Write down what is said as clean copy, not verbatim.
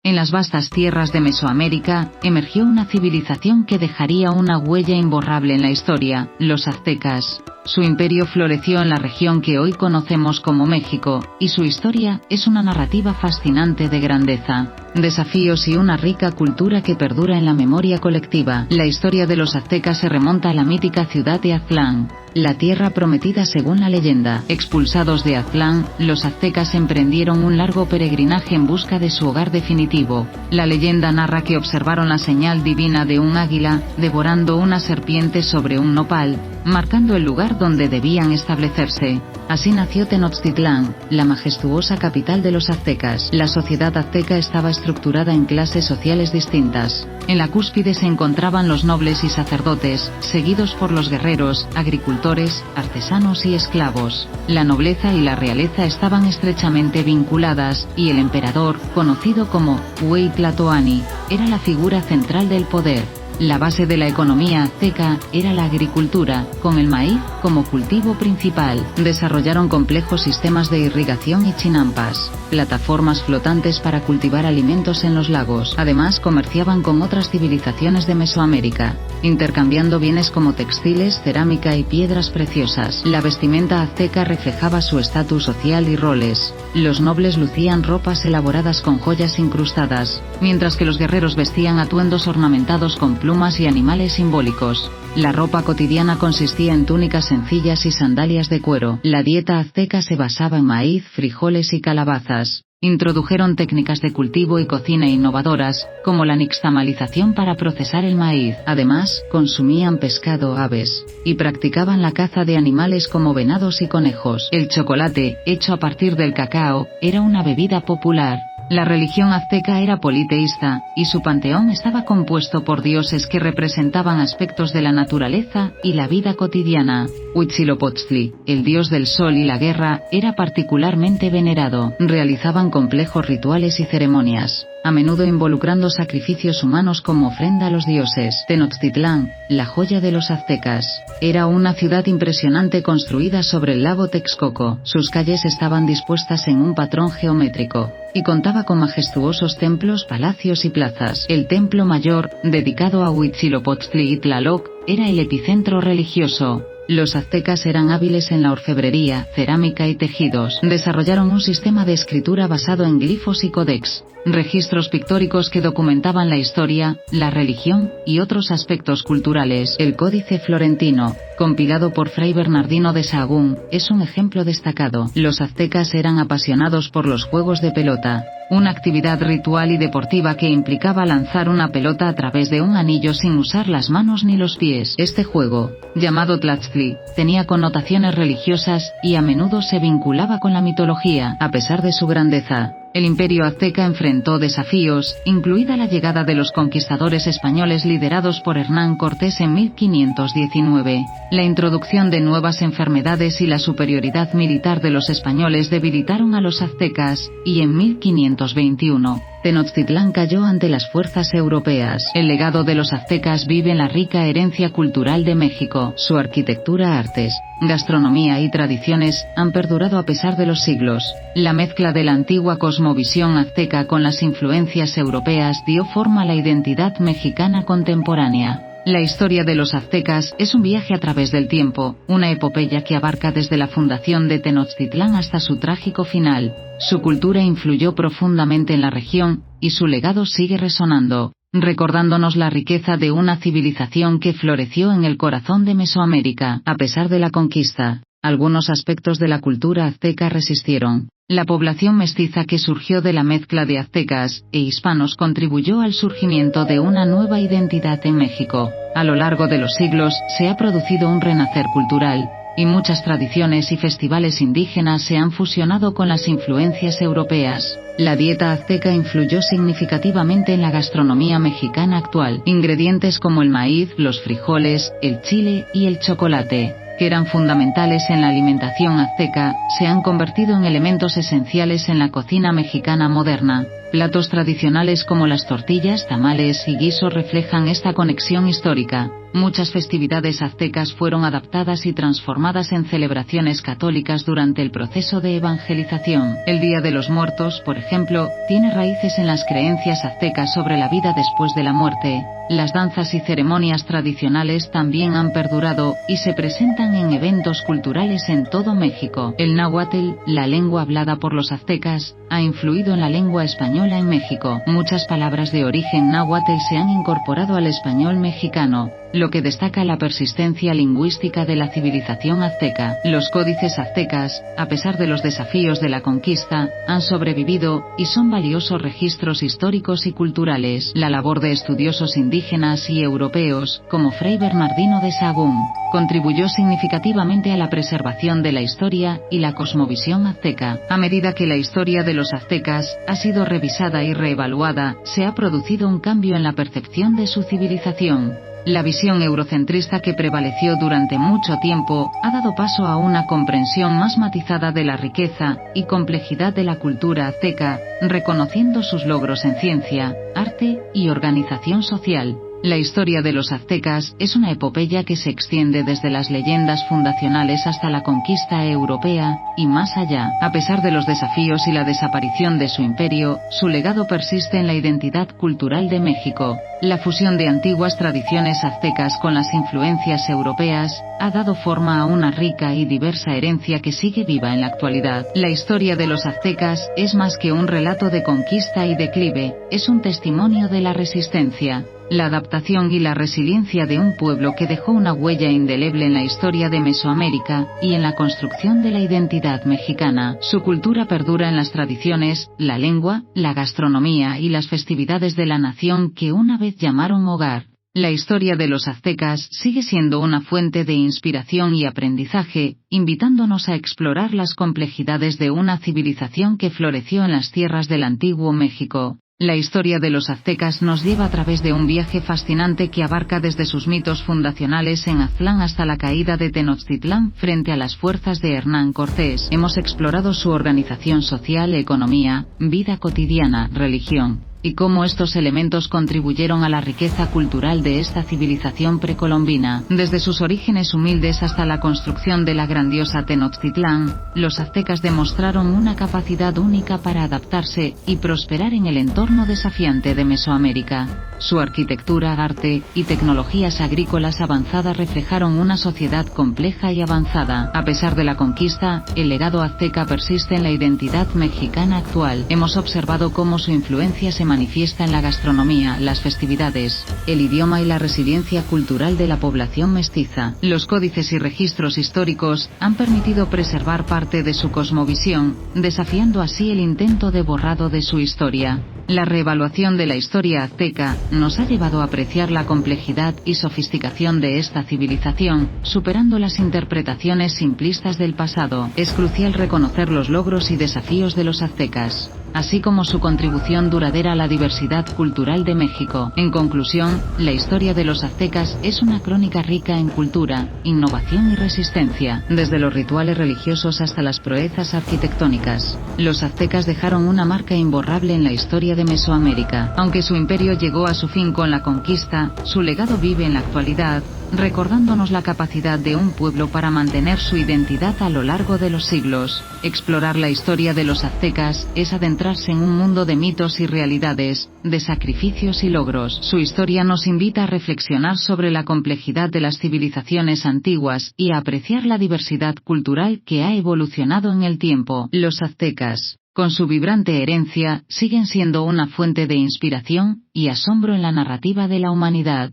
En las vastas tierras de Mesoamérica, emergió una civilización que dejaría una huella imborrable en la historia, los aztecas. Su imperio floreció en la región que hoy conocemos como México, y su historia es una narrativa fascinante de grandeza, desafíos y una rica cultura que perdura en la memoria colectiva. La historia de los aztecas se remonta a la mítica ciudad de Aztlán, la tierra prometida según la leyenda. Expulsados de Aztlán, los aztecas emprendieron un largo peregrinaje en busca de su hogar definitivo. La leyenda narra que observaron la señal divina de un águila, devorando una serpiente sobre un nopal, marcando el lugar donde debían establecerse. Así nació Tenochtitlán, la majestuosa capital de los aztecas. La sociedad azteca estaba estructurada en clases sociales distintas. En la cúspide se encontraban los nobles y sacerdotes, seguidos por los guerreros, agricultores, artesanos y esclavos. La nobleza y la realeza estaban estrechamente vinculadas, y el emperador, conocido como Hueytlatoani, era la figura central del poder. La base de la economía azteca era la agricultura, con el maíz como cultivo principal. Desarrollaron complejos sistemas de irrigación y chinampas, plataformas flotantes para cultivar alimentos en los lagos. Además, comerciaban con otras civilizaciones de Mesoamérica, intercambiando bienes como textiles, cerámica y piedras preciosas. La vestimenta azteca reflejaba su estatus social y roles. Los nobles lucían ropas elaboradas con joyas incrustadas, mientras que los guerreros vestían atuendos ornamentados con plumas y animales simbólicos. La ropa cotidiana consistía en túnicas sencillas y sandalias de cuero. La dieta azteca se basaba en maíz, frijoles y calabazas. Introdujeron técnicas de cultivo y cocina innovadoras, como la nixtamalización para procesar el maíz. Además, consumían pescado, aves, y practicaban la caza de animales como venados y conejos. El chocolate, hecho a partir del cacao, era una bebida popular. La religión azteca era politeísta, y su panteón estaba compuesto por dioses que representaban aspectos de la naturaleza y la vida cotidiana. Huitzilopochtli, el dios del sol y la guerra, era particularmente venerado. Realizaban complejos rituales y ceremonias, a menudo involucrando sacrificios humanos como ofrenda a los dioses. Tenochtitlán, la joya de los aztecas, era una ciudad impresionante construida sobre el lago Texcoco. Sus calles estaban dispuestas en un patrón geométrico, y contaba con majestuosos templos, palacios y plazas. El templo mayor, dedicado a Huitzilopochtli y Tlaloc, era el epicentro religioso. Los aztecas eran hábiles en la orfebrería, cerámica y tejidos. Desarrollaron un sistema de escritura basado en glifos y códex, registros pictóricos que documentaban la historia, la religión y otros aspectos culturales. El Códice Florentino, compilado por Fray Bernardino de Sahagún, es un ejemplo destacado. Los aztecas eran apasionados por los juegos de pelota, una actividad ritual y deportiva que implicaba lanzar una pelota a través de un anillo sin usar las manos ni los pies. Este juego, llamado Tlachtli, tenía connotaciones religiosas y a menudo se vinculaba con la mitología. A pesar de su grandeza, el imperio azteca enfrentó desafíos, incluida la llegada de los conquistadores españoles liderados por Hernán Cortés en 1519, la introducción de nuevas enfermedades y la superioridad militar de los españoles debilitaron a los aztecas, y en 1521, Tenochtitlán cayó ante las fuerzas europeas. El legado de los aztecas vive en la rica herencia cultural de México. Su arquitectura, artes, gastronomía y tradiciones han perdurado a pesar de los siglos. La mezcla de la antigua cosmovisión azteca con las influencias europeas dio forma a la identidad mexicana contemporánea. La historia de los aztecas es un viaje a través del tiempo, una epopeya que abarca desde la fundación de Tenochtitlán hasta su trágico final. Su cultura influyó profundamente en la región, y su legado sigue resonando, recordándonos la riqueza de una civilización que floreció en el corazón de Mesoamérica. A pesar de la conquista, algunos aspectos de la cultura azteca resistieron. La población mestiza que surgió de la mezcla de aztecas e hispanos contribuyó al surgimiento de una nueva identidad en México. A lo largo de los siglos, se ha producido un renacer cultural, y muchas tradiciones y festivales indígenas se han fusionado con las influencias europeas. La dieta azteca influyó significativamente en la gastronomía mexicana actual. Ingredientes como el maíz, los frijoles, el chile y el chocolate, que eran fundamentales en la alimentación azteca, se han convertido en elementos esenciales en la cocina mexicana moderna. Platos tradicionales como las tortillas, tamales y guisos reflejan esta conexión histórica. Muchas festividades aztecas fueron adaptadas y transformadas en celebraciones católicas durante el proceso de evangelización. El Día de los Muertos, por ejemplo, tiene raíces en las creencias aztecas sobre la vida después de la muerte. Las danzas y ceremonias tradicionales también han perdurado y se presentan en eventos culturales en todo México. El náhuatl, la lengua hablada por los aztecas, ha influido en la lengua española en México. Muchas palabras de origen náhuatl se han incorporado al español mexicano, lo que destaca la persistencia lingüística de la civilización azteca. Los códices aztecas, a pesar de los desafíos de la conquista, han sobrevivido y son valiosos registros históricos y culturales. La labor de estudiosos indígenas y europeos, como Fray Bernardino de Sahagún, contribuyó significativamente a la preservación de la historia y la cosmovisión azteca. A medida que la historia de los aztecas ha sido revisada y reevaluada, se ha producido un cambio en la percepción de su civilización. La visión eurocentrista que prevaleció durante mucho tiempo ha dado paso a una comprensión más matizada de la riqueza y complejidad de la cultura azteca, reconociendo sus logros en ciencia, arte y organización social. La historia de los aztecas es una epopeya que se extiende desde las leyendas fundacionales hasta la conquista europea, y más allá. A pesar de los desafíos y la desaparición de su imperio, su legado persiste en la identidad cultural de México. La fusión de antiguas tradiciones aztecas con las influencias europeas ha dado forma a una rica y diversa herencia que sigue viva en la actualidad. La historia de los aztecas es más que un relato de conquista y declive, es un testimonio de la resistencia, la adaptación y la resiliencia de un pueblo que dejó una huella indeleble en la historia de Mesoamérica y en la construcción de la identidad mexicana. Su cultura perdura en las tradiciones, la lengua, la gastronomía y las festividades de la nación que una vez llamaron hogar. La historia de los aztecas sigue siendo una fuente de inspiración y aprendizaje, invitándonos a explorar las complejidades de una civilización que floreció en las tierras del antiguo México. La historia de los aztecas nos lleva a través de un viaje fascinante que abarca desde sus mitos fundacionales en Aztlán hasta la caída de Tenochtitlán frente a las fuerzas de Hernán Cortés. Hemos explorado su organización social, economía, vida cotidiana, religión, y cómo estos elementos contribuyeron a la riqueza cultural de esta civilización precolombina. Desde sus orígenes humildes hasta la construcción de la grandiosa Tenochtitlán, los aztecas demostraron una capacidad única para adaptarse y prosperar en el entorno desafiante de Mesoamérica. Su arquitectura, arte y tecnologías agrícolas avanzadas reflejaron una sociedad compleja y avanzada. A pesar de la conquista, el legado azteca persiste en la identidad mexicana actual. Hemos observado cómo su influencia se manifiesta en la gastronomía, las festividades, el idioma y la resiliencia cultural de la población mestiza. Los códices y registros históricos han permitido preservar parte de su cosmovisión, desafiando así el intento de borrado de su historia. La reevaluación de la historia azteca nos ha llevado a apreciar la complejidad y sofisticación de esta civilización, superando las interpretaciones simplistas del pasado. Es crucial reconocer los logros y desafíos de los aztecas, así como su contribución duradera a la diversidad cultural de México. En conclusión, la historia de los aztecas es una crónica rica en cultura, innovación y resistencia. Desde los rituales religiosos hasta las proezas arquitectónicas, los aztecas dejaron una marca imborrable en la historia de Mesoamérica. Aunque su imperio llegó a su fin con la conquista, su legado vive en la actualidad, recordándonos la capacidad de un pueblo para mantener su identidad a lo largo de los siglos. Explorar la historia de los aztecas es adentrarse en un mundo de mitos y realidades, de sacrificios y logros. Su historia nos invita a reflexionar sobre la complejidad de las civilizaciones antiguas y a apreciar la diversidad cultural que ha evolucionado en el tiempo. Los aztecas, con su vibrante herencia, siguen siendo una fuente de inspiración y asombro en la narrativa de la humanidad.